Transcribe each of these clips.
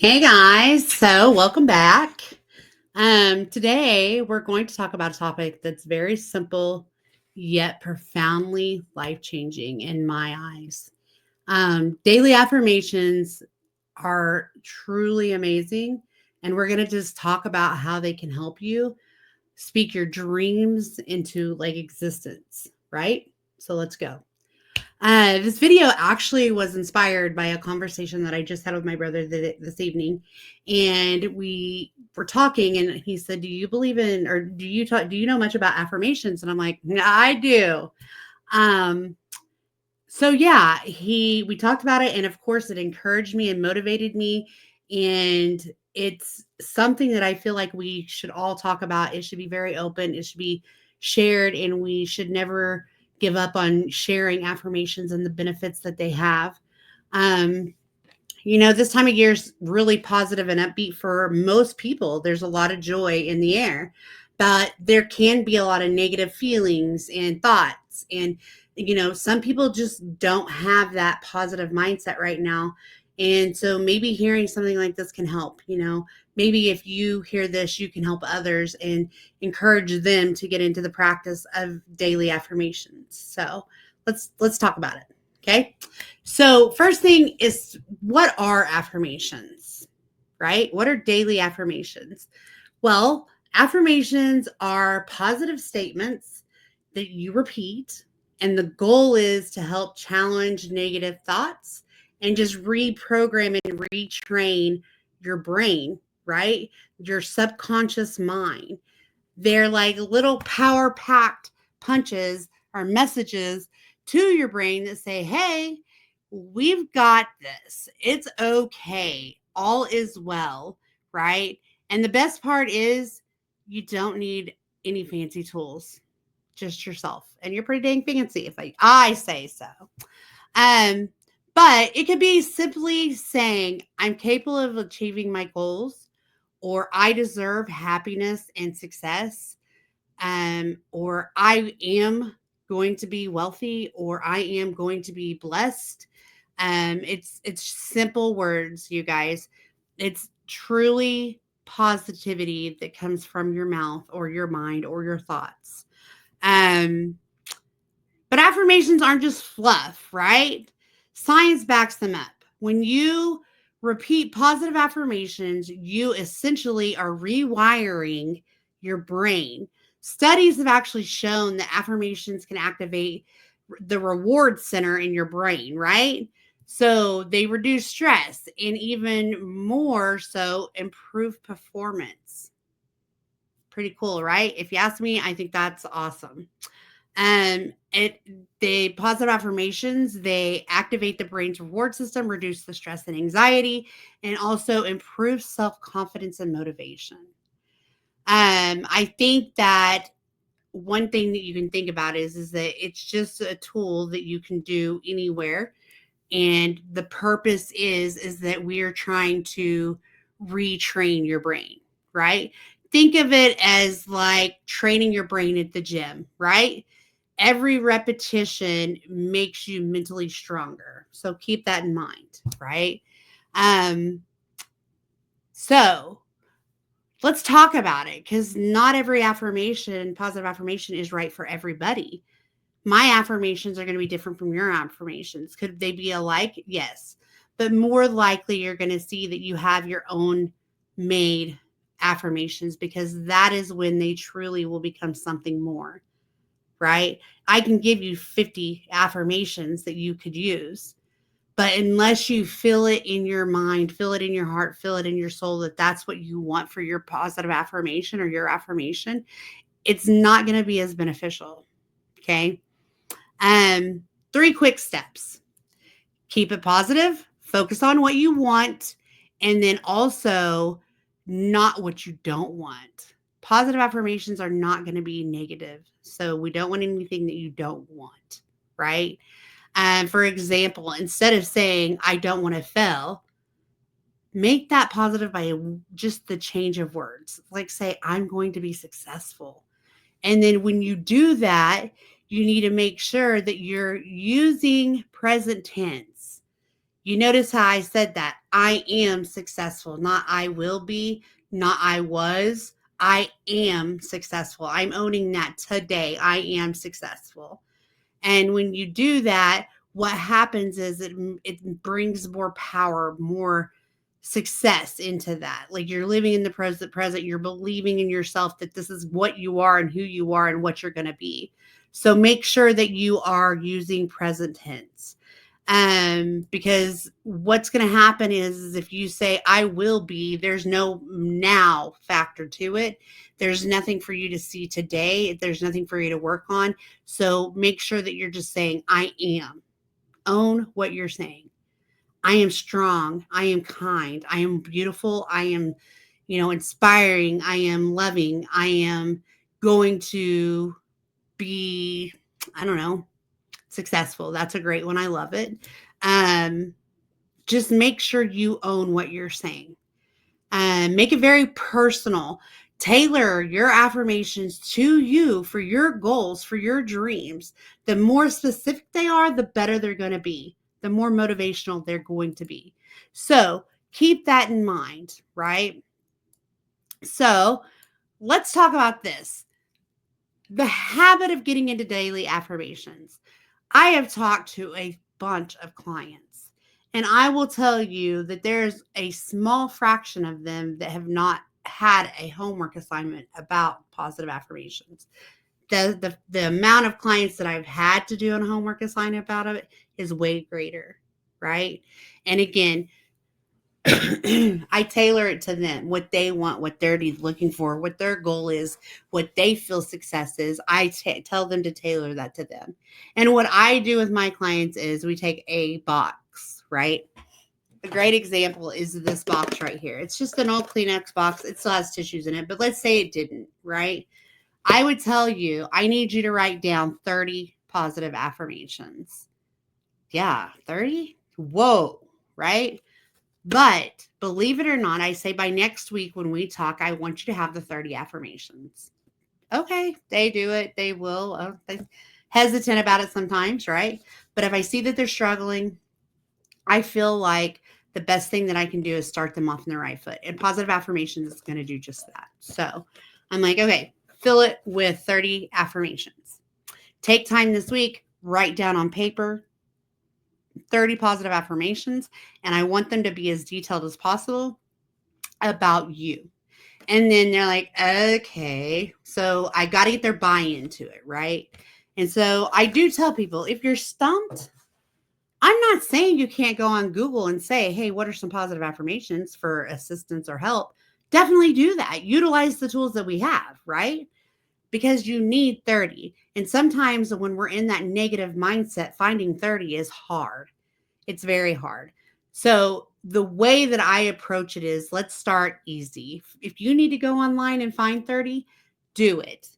Hey guys, so welcome back. Today we're going to talk about a topic that's very simple yet profoundly life-changing in my eyes. Daily affirmations are truly amazing, and we're going to just talk about how they can help you speak your dreams into existence, right? So let's go. This video actually was inspired by a conversation that I just had with my brother this evening, and we were talking, and he said, "Do you believe in, or do you talk? Do you know much about affirmations?" And I'm like, "Yeah, I do." Um, so yeah, we talked about it, and of course, it encouraged me and motivated me, and it's something that I feel like we should all talk about. It should be very open. It should be shared, and we should never give up on sharing affirmations and the benefits that they have. Um, this time of year is really positive and upbeat for most people. There's a lot of joy in the air, but there can be a lot of negative feelings and thoughts. And, some people just don't have that positive mindset right now. And so maybe hearing something like this can help. Maybe if you hear this, you can help others and encourage them to get into the practice of daily affirmations. So let's talk about it. Okay. So, first thing is, what are affirmations, right? What are daily affirmations? Well, affirmations are positive statements that you repeat, and the goal is to help challenge negative thoughts and just reprogram and retrain your brain, right? Your subconscious mind. They're like little power packed punches or messages to your brain that say, hey, we've got this. It's okay. All is well, right? And the best part is you don't need any fancy tools, just yourself. And you're pretty dang fancy if I say so. Um, but it could be simply saying, I'm capable of achieving my goals, or I deserve happiness and success, or I am going to be wealthy, or I am going to be blessed. It's simple words, you guys. It's truly positivity that comes from your mouth or your mind or your thoughts. Um, but affirmations aren't just fluff, right? Science backs them up. When you repeat positive affirmations, you essentially are rewiring your brain. Studies have actually shown that affirmations can activate the reward center in your brain, right? So they reduce stress and even more so improve performance. Pretty cool, right? If you ask me, I think that's awesome. It the positive affirmations, they activate the brain's reward system, reduce the stress and anxiety, and also improve self-confidence and motivation. I think that one thing that you can think about is that it's just a tool that you can do anywhere. And the purpose is that we are trying to retrain your brain, right? Think of it as like training your brain at the gym, right? Every repetition makes you mentally stronger. So keep that in mind, right? Um, so let's talk about it, because not every positive affirmation, is right for everybody. My affirmations are going to be different from your affirmations. Could they be alike? Yes. But more likely, you're going to see that you have your own made affirmations, because that is when they truly will become something more, right? I can give you 50 affirmations that you could use, but unless you feel it in your mind, feel it in your heart, feel it in your soul that that's what you want for your positive affirmation or your affirmation, it's not going to be as beneficial. Okay. Um, 3 quick steps. Keep it positive, focus on what you want, and then also not what you don't want. Positive affirmations are not going to be negative. So we don't want anything that you don't want, right? And for example, instead of saying, I don't want to fail, make that positive by just the change of words. Like say, I'm going to be successful. And then when you do that, you need to make sure that you're using present tense. You notice how I said that? I am successful, not I will be, not I was. I am successful. I'm owning that today. I am successful. And when you do that, what happens is it brings more power, more success into that. Like you're living in the present, you're believing in yourself that this is what you are and who you are and what you're going to be. So make sure that you are using present tense. Because what's going to happen is if you say I will be, there's no now factor to it. There's nothing for you to see today. There's nothing for you to work on. So make sure that you're just saying I am. Own what you're saying. I am strong. I am kind. I am beautiful. I am, inspiring. I am loving. I am going to be, I don't know, successful. That's a great one. I love it. Um, just make sure you own what you're saying. Make it very personal. Tailor your affirmations to you for your goals, for your dreams. The more specific they are, the better they're going to be, the more motivational they're going to be. So keep that in mind, right? So let's talk about this. The habit of getting into daily affirmations. I have talked to a bunch of clients, and I will tell you that there's a small fraction of them that have not had a homework assignment about positive affirmations. The amount of clients that I've had to do a homework assignment about it is way greater, right? And again, I tailor it to them, what they want, what they're looking for, what their goal is, what they feel success is. I tell them to tailor that to them. And what I do with my clients is we take a box, right? A great example is this box right here. It's just an old Kleenex box. It still has tissues in it, but let's say it didn't, right? I would tell you, I need you to write down 30 positive affirmations. Yeah, 30? Whoa, right? But believe it or not, I say by next week when we talk, I want you to have the 30 affirmations. Okay, they do it. They will. They're hesitant about it sometimes, right? But if I see that they're struggling, I feel like the best thing that I can do is start them off on the right foot. And positive affirmations is going to do just that. So I'm like, okay, fill it with 30 affirmations. Take time this week, write down on paper 30 positive affirmations, and I want them to be as detailed as possible about you. And then they're like, okay, so I got to get their buy-in to it, right? And so I do tell people, if you're stumped, I'm not saying you can't go on Google and say, hey, what are some positive affirmations for assistance or help? Definitely do that. Utilize the tools that we have, right? Because you need 30. And sometimes when we're in that negative mindset, finding 30 is hard. It's very hard. So the way that I approach it is let's start easy. If you need to go online and find 30, do it.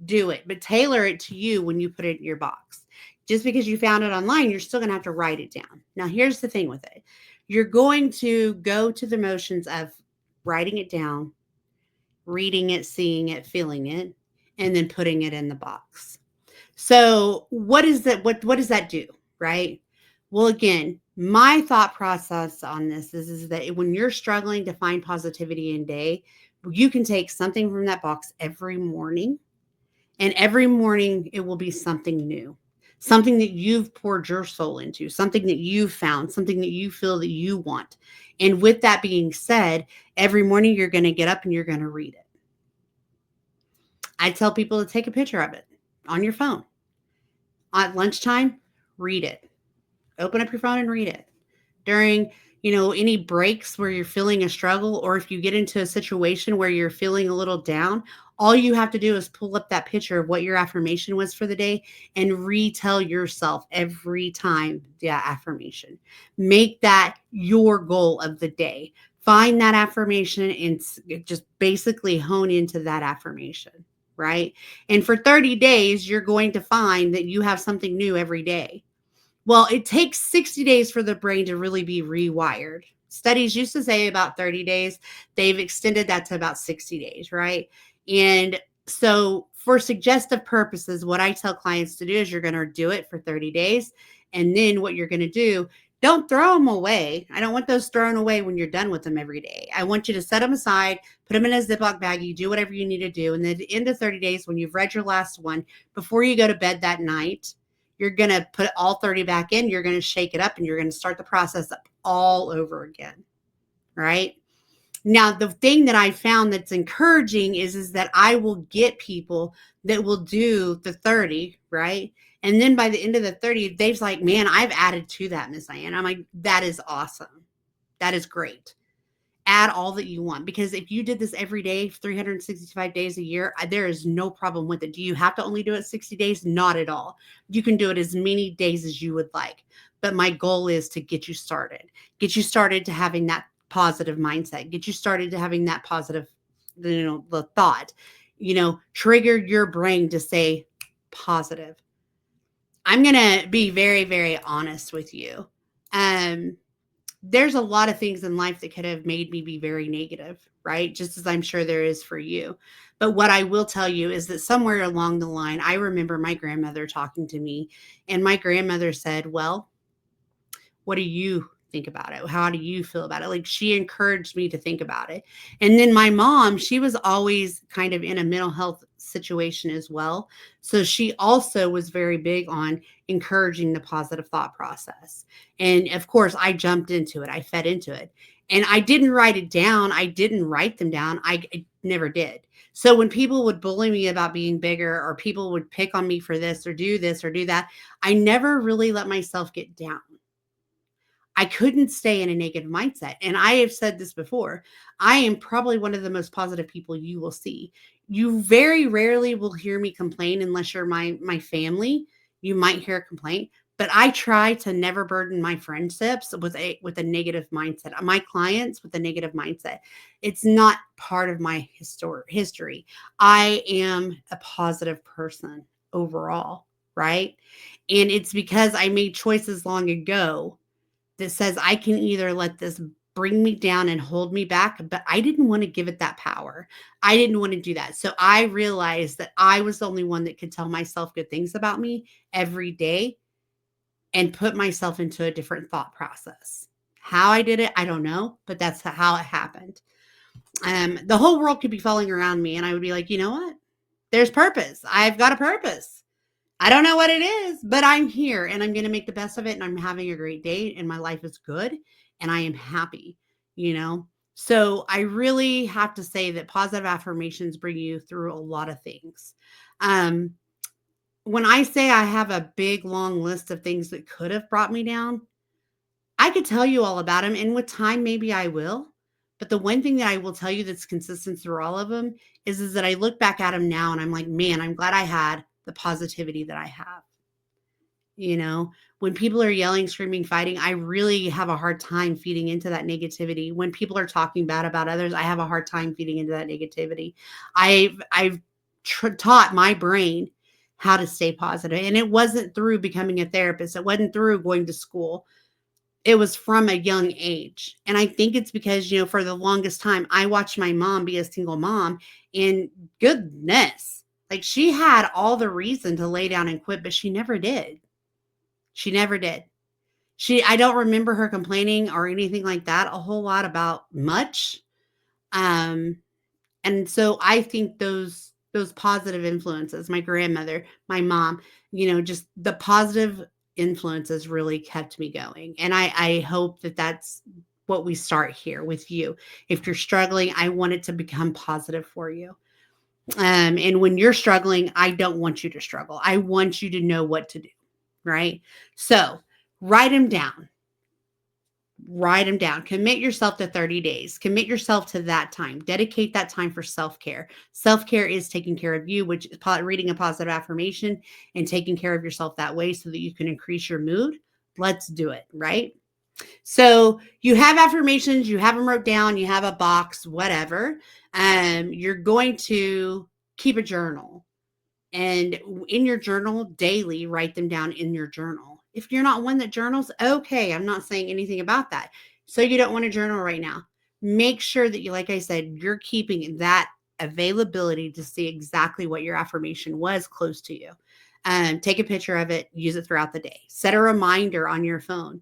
Do it. But tailor it to you when you put it in your box. Just because you found it online, you're still going to have to write it down. Now, here's the thing with it. You're going to go to the motions of writing it down, reading it, seeing it, feeling it, and then putting it in the box. So what is that? What does that do? Right? Well, again, my thought process on this is that when you're struggling to find positivity in day, you can take something from that box every morning, and every morning it will be something new, something that you've poured your soul into, something that you've found, something that you feel that you want. And with that being said, every morning you're going to get up and you're going to read it. I tell people to take a picture of it on your phone. At lunchtime, read it. Open up your phone and read it. During, any breaks where you're feeling a struggle, or if you get into a situation where you're feeling a little down, all you have to do is pull up that picture of what your affirmation was for the day and retell yourself every time the affirmation. Make that your goal of the day. Find that affirmation and just basically hone into that affirmation, right? And for 30 days, you're going to find that you have something new every day. Well, it takes 60 days for the brain to really be rewired. Studies used to say about 30 days. They've extended that to about 60 days, right? And so for suggestive purposes, what I tell clients to do is you're going to do it for 30 days. And then what you're going to do, Don't throw them away. I don't want those thrown away when you're done with them every day. I want you to set them aside, put them in a Ziploc baggie, do whatever you need to do. And then at the end of 30 days, when you've read your last one, before you go to bed that night, you're going to put all 30 back in. You're going to shake it up and you're going to start the process up all over again. Right? Now, the thing that I found that's encouraging is that I will get people that will do the 30, right? And then by the end of the 30, they've like, man, I've added to that, Miss Diane. I'm like, that is awesome. That is great. Add all that you want, because if you did this every day, 365 days a year, there is no problem with it. Do you have to only do it 60 days? Not at all. You can do it as many days as you would like. But my goal is to get you started to having that positive mindset, get you started to having that positive, the thought, trigger your brain to say positive. I'm going to be very, very honest with you. There's a lot of things in life that could have made me be very negative, right? Just as I'm sure there is for you. But what I will tell you is that somewhere along the line, I remember my grandmother talking to me, and my grandmother said, well, what do you think about it? How do you feel about it? Like, she encouraged me to think about it. And then my mom, she was always kind of in a mental health situation as well. So she also was very big on encouraging the positive thought process. And of course, I jumped into it. I fed into it. And I didn't write it down. I didn't write them down. I never did. So when people would bully me about being bigger, or people would pick on me for this or do that, I never really let myself get down. I couldn't stay in a negative mindset. And I have said this before, I am probably one of the most positive people you will see. You very rarely will hear me complain unless you're my family. You might hear a complaint, but I try to never burden my friendships with a negative mindset. My clients with a negative mindset. It's not part of my history. I am a positive person overall, right? And it's because I made choices long ago that says I can either let this bring me down and hold me back, but I didn't want to give it that power. I didn't want to do that. So I realized that I was the only one that could tell myself good things about me every day and put myself into a different thought process. How I did it, I don't know, but that's how it happened. The whole world could be falling around me, and I would be like, you know what? There's purpose. I've got a purpose. I don't know what it is, but I'm here and I'm going to make the best of it. And I'm having a great day and my life is good and I am happy. So I really have to say that positive affirmations bring you through a lot of things. Um, when I say I have a big, long list of things that could have brought me down, I could tell you all about them. And with time, maybe I will. But the one thing that I will tell you that's consistent through all of them is that I look back at them now and I'm like, man, I'm glad I had the positivity that I have. When people are yelling, screaming, fighting, I really have a hard time feeding into that negativity. When people are talking bad about others, I have a hard time feeding into that negativity. I've taught my brain how to stay positive, and it wasn't through becoming a therapist. It wasn't through going to school. It was from a young age. And I think it's because, for the longest time, I watched my mom be a single mom, and goodness, like, she had all the reason to lay down and quit, but she never did. She never did. I don't remember her complaining or anything like that a whole lot about much. Um, and so I think those positive influences, my grandmother, my mom, just the positive influences really kept me going. And I hope that that's what we start here with you. If you're struggling, I want it to become positive for you. And when you're struggling, I don't want you to struggle. I want you to know what to do. Right? So write them down. Write them down. Commit yourself to 30 days. Commit yourself to that time. Dedicate that time for self-care. Self-care is taking care of you, which is reading a positive affirmation and taking care of yourself that way so that you can increase your mood. Let's do it, right? So you have affirmations, you have them wrote down, you have a box, whatever. You're going to keep a journal. And in your journal daily, write them down in your journal. If you're not one that journals, okay, I'm not saying anything about that. So you don't want to journal right now. Make sure that you, like I said, you're keeping that availability to see exactly what your affirmation was close to you. Take a picture of it, use it throughout the day. Set a reminder on your phone.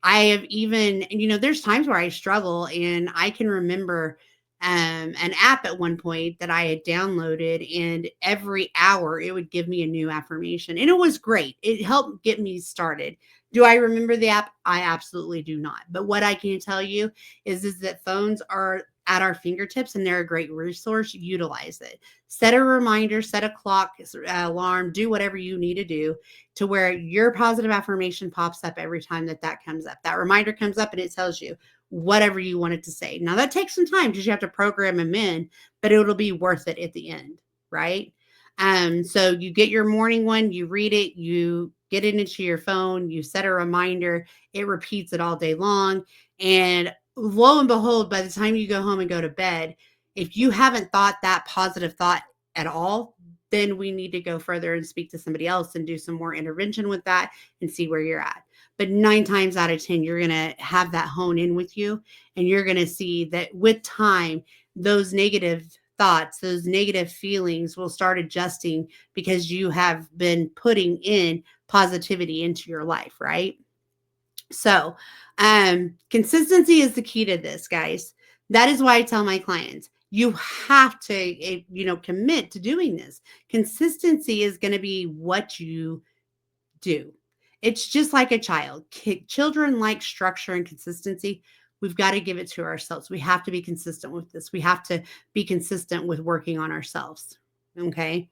I have even, there's times where I struggle, and I can remember an app at one point that I had downloaded, and every hour it would give me a new affirmation. And it was great. It helped get me started. Do I remember the app? I absolutely do not. But what I can tell you is that phones are at our fingertips, and they're a great resource. Utilize it. Set a reminder, set a clock, alarm, do whatever you need to do to where your positive affirmation pops up every time that comes up. That reminder comes up and it tells you whatever you want it to say. Now, that takes some time because you have to program them in, but it'll be worth it at the end, right? So you get your morning one, you read it, you get it into your phone, you set a reminder, it repeats it all day long. And lo and behold, by the time you go home and go to bed, if you haven't thought that positive thought at all, then we need to go further and speak to somebody else and do some more intervention with that and see where you're at. But 9 times out of 10, you're going to have that hone in with you. And you're going to see that with time, those negative thoughts, those negative feelings will start adjusting because you have been putting in positivity into your life, right? So, consistency is the key to this, guys. That is why I tell my clients, you have to, commit to doing this. Consistency is going to be what you do. It's just like a child. Children like structure and consistency. We've got to give it to ourselves. We have to be consistent with this. We have to be consistent with working on ourselves. Okay.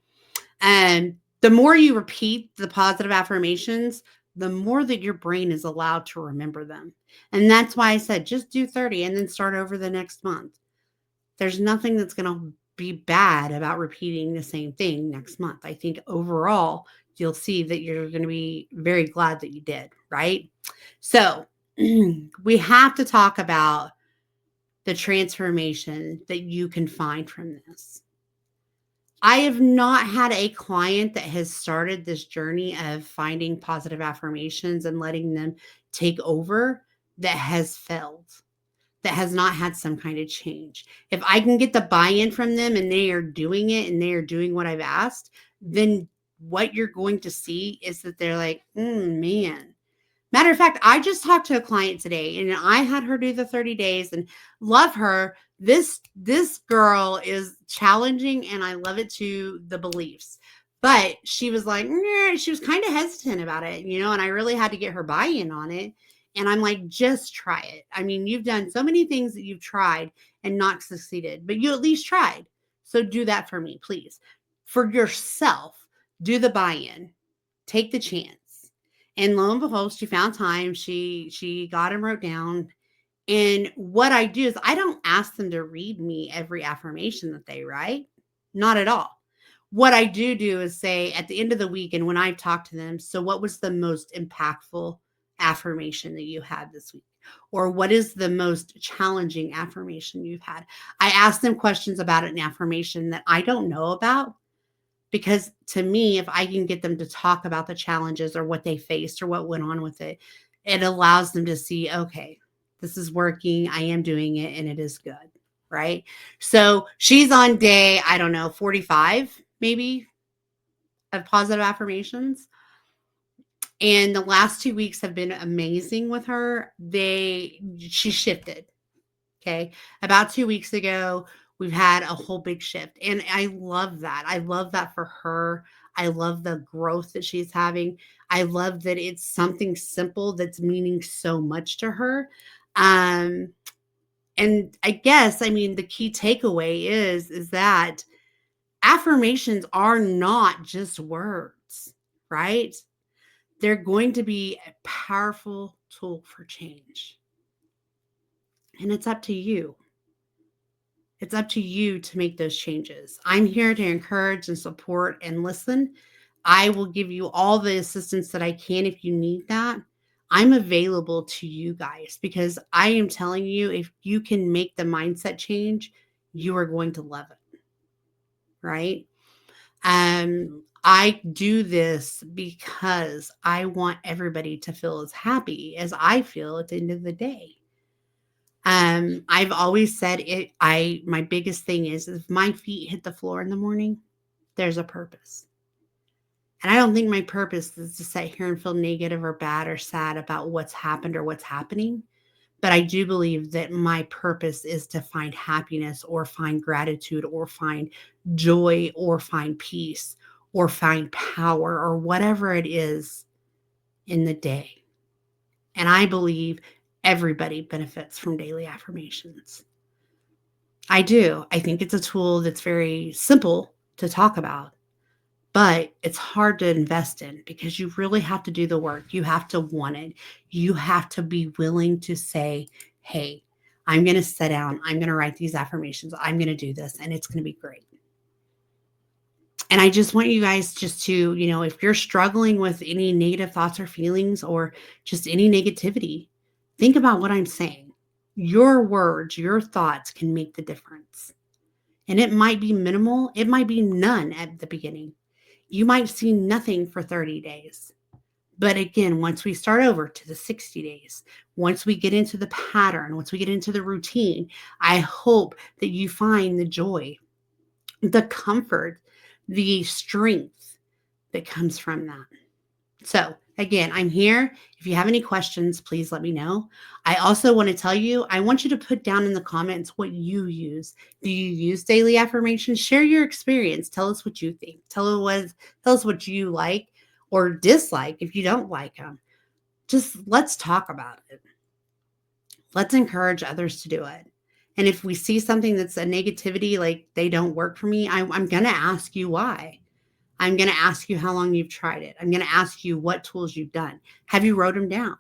And the more you repeat the positive affirmations, the more that your brain is allowed to remember them. And that's why I said just do 30 and then start over the next month. There's nothing that's going to be bad about repeating the same thing next month. I think overall, you'll see that you're going to be very glad that you did, right? So, we have to talk about the transformation that you can find from this. I have not had a client that has started this journey of finding positive affirmations and letting them take over that has failed, that has not had some kind of change. If I can get the buy-in from them and they are doing it and they are doing what I've asked, then what you're going to see is that they're like, man. Matter of fact, I just talked to a client today and I had her do the 30 days and love her. This girl is challenging and I love it to the beliefs. But she was like, she was kind of hesitant about it, and I really had to get her buy-in on it. And I'm like, just try it. I mean, you've done so many things that you've tried and not succeeded, but you at least tried. So do that for me, please. For yourself, do the buy-in, take the chance. And lo and behold, she found time. She got and wrote down. And what I do is I don't ask them to read me every affirmation that they write. Not at all. What I do is say at the end of the week, and when I've talked to them, so what was the most impactful affirmation that you had this week? Or what is the most challenging affirmation you've had? I ask them questions about an affirmation that I don't know about. Because to me, if I can get them to talk about the challenges or what they faced or what went on with it, it allows them to see, okay, this is working. I am doing it and it is good. Right. So she's on day, I don't know, 45 maybe of positive affirmations. And the last 2 weeks have been amazing with her. She shifted. Okay. About 2 weeks ago, we've had a whole big shift. And I love that. I love that for her. I love the growth that she's having. I love that it's something simple that's meaning so much to her. And I guess, I mean, the key takeaway is that affirmations are not just words, right? They're going to be a powerful tool for change. And it's up to you. It's up to you to make those changes. I'm here to encourage and support and listen. I will give you all the assistance that I can if you need that. I'm available to you guys because I am telling you, if you can make the mindset change, you are going to love it. Right? I do this because I want everybody to feel as happy as I feel at the end of the day. I've always said my biggest thing is if my feet hit the floor in the morning, there's a purpose. And I don't think my purpose is to sit here and feel negative or bad or sad about what's happened or what's happening. But I do believe that my purpose is to find happiness or find gratitude or find joy or find peace or find power or whatever it is in the day. And I believe everybody benefits from daily affirmations. I do. I think it's a tool that's very simple to talk about, but it's hard to invest in because you really have to do the work. You have to want it. You have to be willing to say, hey, I'm going to sit down. I'm going to write these affirmations. I'm going to do this, and it's going to be great. And I just want you guys just to, if you're struggling with any negative thoughts or feelings or just any negativity, think about what I'm saying. Your words, your thoughts can make the difference. And it might be minimal, it might be none at the beginning. You might see nothing for 30 days. But again, once we start over to the 60 days, once we get into the pattern, once we get into the routine, I hope that you find the joy, the comfort, the strength that comes from that. So, again, I'm here. If you have any questions, please let me know. I also want to tell you, I want you to put down in the comments what you use. Do you use daily affirmations? Share your experience. Tell us what you think. Tell us what you like or dislike if you don't like them. Just let's talk about it. Let's encourage others to do it. And if we see something that's a negativity, like they don't work for me, I'm going to ask you why. I'm going to ask you how long you've tried it. I'm going to ask you what tools you've done. Have you wrote them down?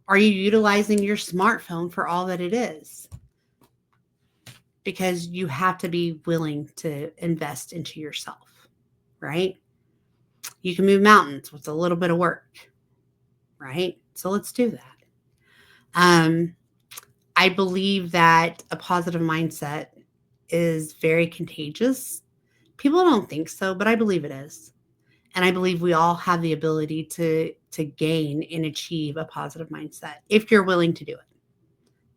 Are you utilizing your smartphone for all that it is? Because you have to be willing to invest into yourself, right? You can move mountains with a little bit of work, right? So let's do that. I believe that a positive mindset is very contagious. People don't think so, but I believe it is. And I believe we all have the ability to gain and achieve a positive mindset if you're willing to do it.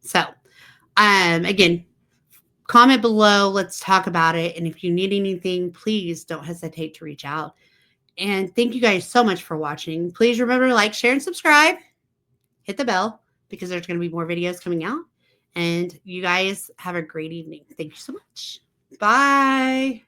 So, again, comment below. Let's talk about it. And if you need anything, please don't hesitate to reach out. And thank you guys so much for watching. Please remember to like, share, and subscribe. Hit the bell because there's going to be more videos coming out. And you guys have a great evening. Thank you so much. Bye.